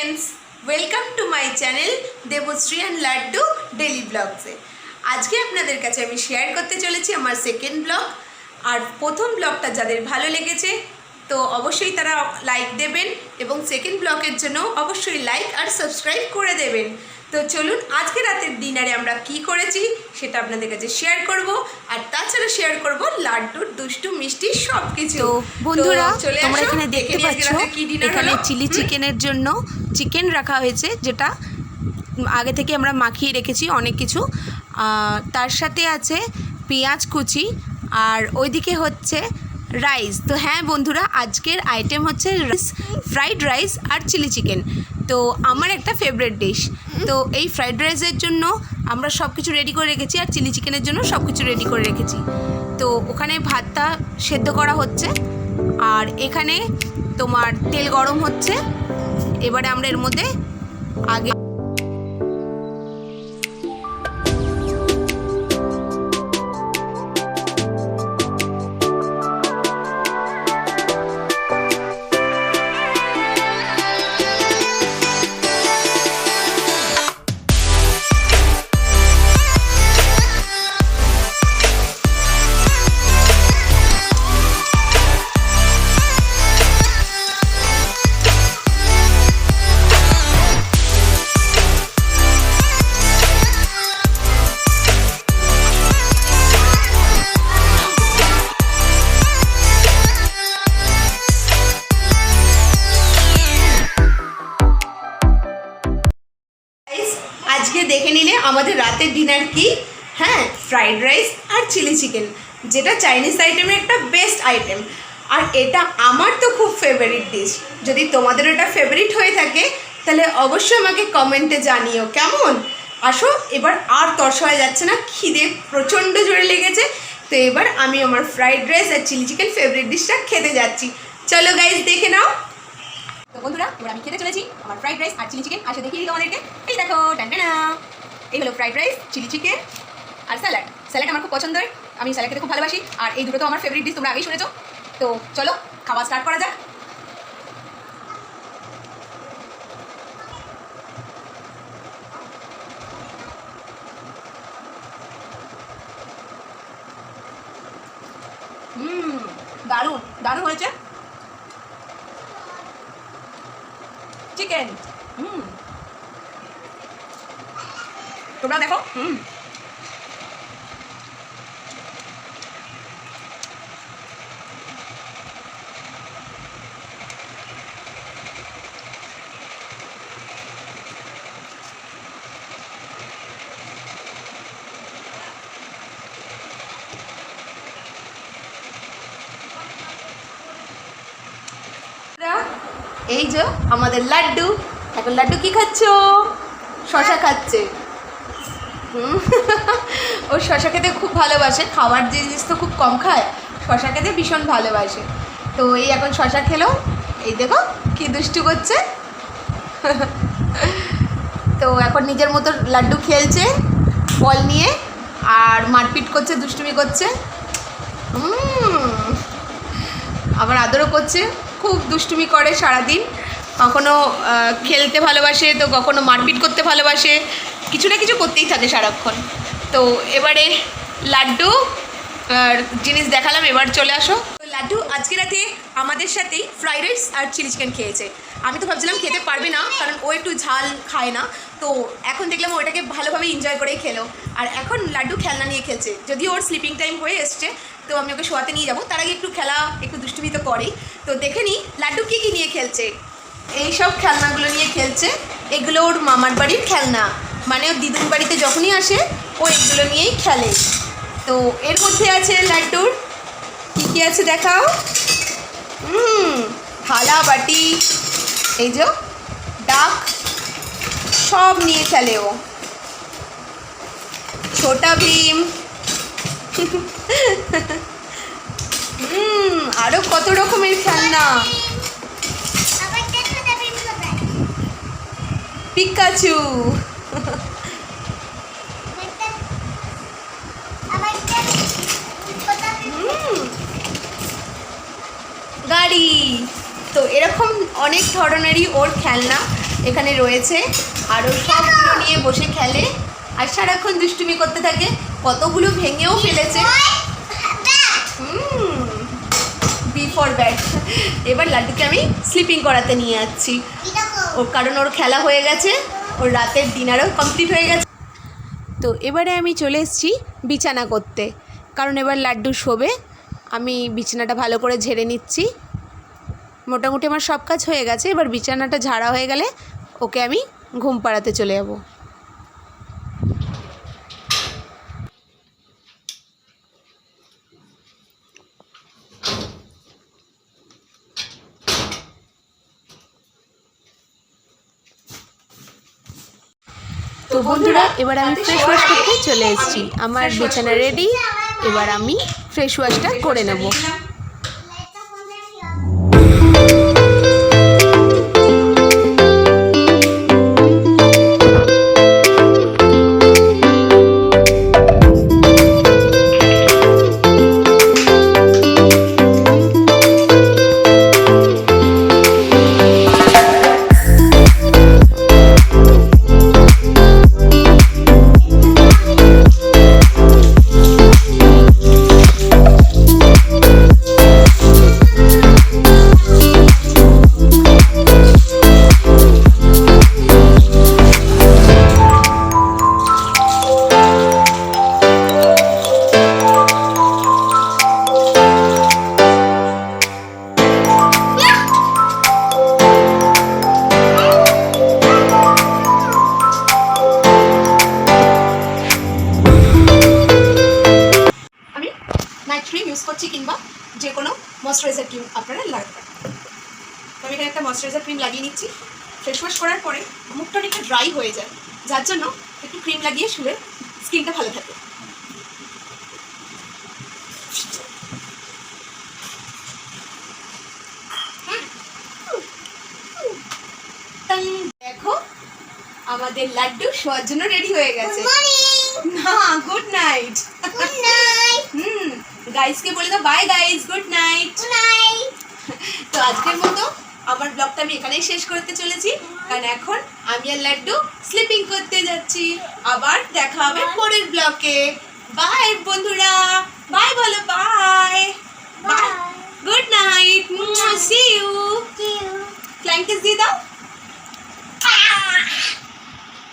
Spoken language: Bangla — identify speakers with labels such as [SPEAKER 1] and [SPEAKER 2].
[SPEAKER 1] Friends, welcome to my channel Debashree and Laddu daily ব্লগসে। আজকে আপনাদের কাছে আমি শেয়ার করতে চলেছি আমার সেকেন্ড ব্লগ। আর প্রথম ব্লগটা যাদের ভালো লেগেছে তো অবশ্যই তারা লাইক দেবেন এবং সেকেন্ড ব্লগের জন্য অবশ্যই লাইক আর সাবস্ক্রাইব করে দেবেন। তো চলুন আজকে রাতের ডিনারে আমরা কি করেছি সেটা আপনাদের কাছে শেয়ার করব, আর তাছাড়া শেয়ার করব লাড্ডুর দুষ্টু মিষ্টি সব কিছু।
[SPEAKER 2] তো বন্ধুরা,
[SPEAKER 1] চলে
[SPEAKER 2] তোমরা
[SPEAKER 1] আসো,
[SPEAKER 2] এখানে দেখতে
[SPEAKER 1] দেখে নিয়ে আজকে
[SPEAKER 2] পাচ্ছ
[SPEAKER 1] রাতে কি ডিনার
[SPEAKER 2] এখানে
[SPEAKER 1] হলো।
[SPEAKER 2] চিলি চিকেনের জন্য চিকেন রাখা হয়েছে, যেটা আগে থেকে আমরা মাখিয়ে রেখেছি অনেক কিছু। তার সাথে আছে পেঁয়াজ কুচি, আর ওইদিকে হচ্ছে রাইস। তো হ্যাঁ বন্ধুরা, আজকের আইটেম হচ্ছে ফ্রাইড রাইস আর চিলি চিকেন। তো আমার একটা ফেভারিট ডিশ। তো এই ফ্রাইড রাইসের জন্য আমরা সব কিছু রেডি করে রেখেছি, আর চিলি চিকেনের জন্য সব কিছু রেডি করে রেখেছি। তো ওখানে ভাতটা সেদ্ধ করা হচ্ছে, আর এখানে তোমার তেল গরম হচ্ছে। এবারে আমরা এর মধ্যে আগে
[SPEAKER 1] আজকে দেখে নিলে আমাদের রাতের ডিনার কি। হ্যাঁ, ফ্রাইড রাইস আর চিলি চিকেন, যেটা চাইনিজ আইটেমের একটা বেস্ট আইটেম। আর এটা আমার তো খুব ফেভারিট ডিশ। যদি তোমাদের এটা ফেভারিট হয়ে থাকে তাহলে অবশ্যই আমাকে কমেন্টে জানিও কেমন। আসো, এবার আর তরসা হয়ে যাচ্ছে না, খিদে প্রচণ্ড জোরে লেগেছে। তো এবার আমি আমার ফ্রাইড রাইস আর চিলি চিকেন ফেভারিট ডিশটা খেতে যাচ্ছি। চলো গাইজ, দেখে নাও। তো বন্ধুরা, এবার আমি খেতে চলেছি আমার ফ্রাইড রাইস আর চিলি চিকেন। আসে দেখিয়ে দিই তোমাদেরকে। এই দেখো, টানটানা, এই হলো ফ্রাইড রাইস, চিলি চিকেন আর স্যালাড। স্যালাড আমার খুব পছন্দের, আমি স্যালাড খেতে খুব ভালোবাসি। আর এই দুটো তো আমার ফেভারিট ডিশ, তোমরা আগেই শুনেছো। তো চলো খাওয়া স্টার্ট করা যাক। দারুণ দারুণ হয়েছে চিকেন। তোমরা দেখো। এই যে আমাদের লাড্ডু। এখন লাড্ডু কি খাচ্ছো? শশা খাচ্ছে। ও শশা খেতে খুব ভালোবাসে, খাবার জিনিস তো খুব কম খায়, শশা খেতে ভীষণ ভালোবাসে। তো এই এখন শশা খেলো। এই দেখো কি দুষ্টু করছে। তো এখন নিজের মতো লাড্ডু খেলছে বল নিয়ে, আর মারপিট করছে, দুষ্টুমি করছে। আবার আদরও করছে। খুব দুষ্টুমি করে সারাদিন, কখনো খেলতে ভালোবাসে তো কখনো মারপিট করতে ভালোবাসে, কিছু না কিছু করতেই থাকে সারাক্ষণ। তো এবারে লাড্ডু জিনিস দেখালাম, এবার চলে আসো। তো লাড্ডু আজকে রাতে আমাদের সাথেই ফ্রাইড রাইস আর চিলি চিকেন খেয়েছে। আমি তো ভাবছিলাম খেতে পারবে না, কারণ ও একটু ঝাল খায় না। তো এখন দেখলাম ওটাকে ভালোভাবে এনজয় করেই খেলো। আর এখন লাড্ডু খেলনা নিয়ে খেলছে, যদিও ওর স্লিপিং টাইম হয়ে এসছে। তো আমি ওকে শোয়াতে নিয়ে যাবো, তার আগে একটু খেলা, একটু দুষ্টুমি তো করেই। তো দেখে নিই লাড্ডু কী কী নিয়ে খেলছে। এইসব খেলনাগুলো নিয়ে খেলছে। এগুলো ওর মামার বাড়ির খেলনা, মানে ওর দিদুন বাড়িতে যখনই আসে ও এগুলো নিয়েই খেলে। তো এর মধ্যে আছে লাড্ডুর কী কী আছে দেখাও। থালা বাটি, এই যে ডাক, সব নিয়ে খেলে ও। ছোটা ভীম, আরো কত রকমের খেলনা। পিকাচু, গাড়ি। তো এরকম অনেক ধরনেরই ওর খেলনা। এখানে রয়েছে, আরও সবগুলো নিয়ে বসে খেলে আর সারাক্ষণ দুষ্টুমি করতে থাকে। কতগুলো ভেঙেও ফেলেছে। B for bat. এবার লাড্ডুকে আমি স্লিপিং করাতে নিয়ে যাচ্ছি, ওর কারণ ওর খেলা হয়ে গেছে, ওর রাতের ডিনারও কমপ্লিট হয়ে গেছে।
[SPEAKER 2] তো এবারে আমি চলে এসেছি বিছানা করতে, কারণ এবার লাড্ডু শোবে। আমি বিছানাটা ভালো করে ঝেড়ে নিচ্ছি। মোটামুটি আমার সব কাজ হয়ে গেছে। এবার বিছানাটা ঝাড়া হয়ে গেলে ওকে আমি ঘুম পাড়াতে চলে যাব। তো বন্ধুরা, এবার আমি ফ্রেশ ওয়াশ করতে চলে এসেছি। আমার বিছানা রেডি, এবার আমি ফ্রেশ ওয়াশটা করে নেব।
[SPEAKER 1] নাইট ক্রিম ইউজ করছি, কিংবা যে কোনো ময়শ্চারাইজার ক্রিম আপনারা লাগাতে পারেন। তো আমি এখানে একটা ময়শ্চারাইজার ক্রিম লাগিয়ে নিচ্ছি। ফেস ওয়াশ করার পরে মুখটা অনেকটা ড্রাই হয়ে যায়, যার জন্য একটু ক্রিম লাগিয়ে শুলে স্কিনটা ভালো থাকে। দেখো, আমাদের লাড্ডু শোয়ার জন্য রেডি হয়ে গেছে। না, গুড নাইট। গাইসকে বলে দাও বাই গাইস, গুড নাইট। তো আজকের মতো আমার ব্লগটা আমি এখানেই শেষ করতে চলেছি, কারণ এখন আমি আর লাড্ডু স্লিপিং করতে যাচ্ছি। আবার দেখা হবে পরের ব্লগে। বাই বন্ধুরা, বাই বলো, bye bye, good night, see you. Flying kiss দিয়ে দাও।